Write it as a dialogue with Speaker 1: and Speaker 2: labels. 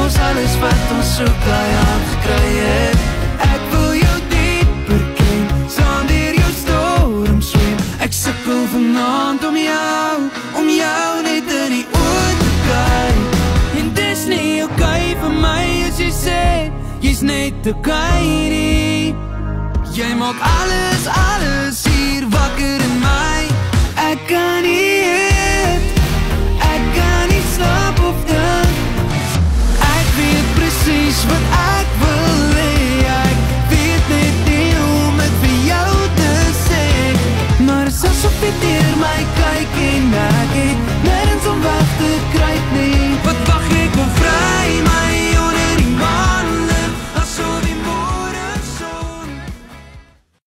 Speaker 1: ons alles wat ons soek daai aand gekry het. Ek wil jou dieper ken, saam deur jou storm swem. Ek sukkel vanaand om jou net in die oë te kyk. En dis nie oké vir my as jy sê jy's net oké nie. Jy maak alles hier wakker in my. Ek kan nie eet, ek kan nie slaap of dink. Ek weet presies wat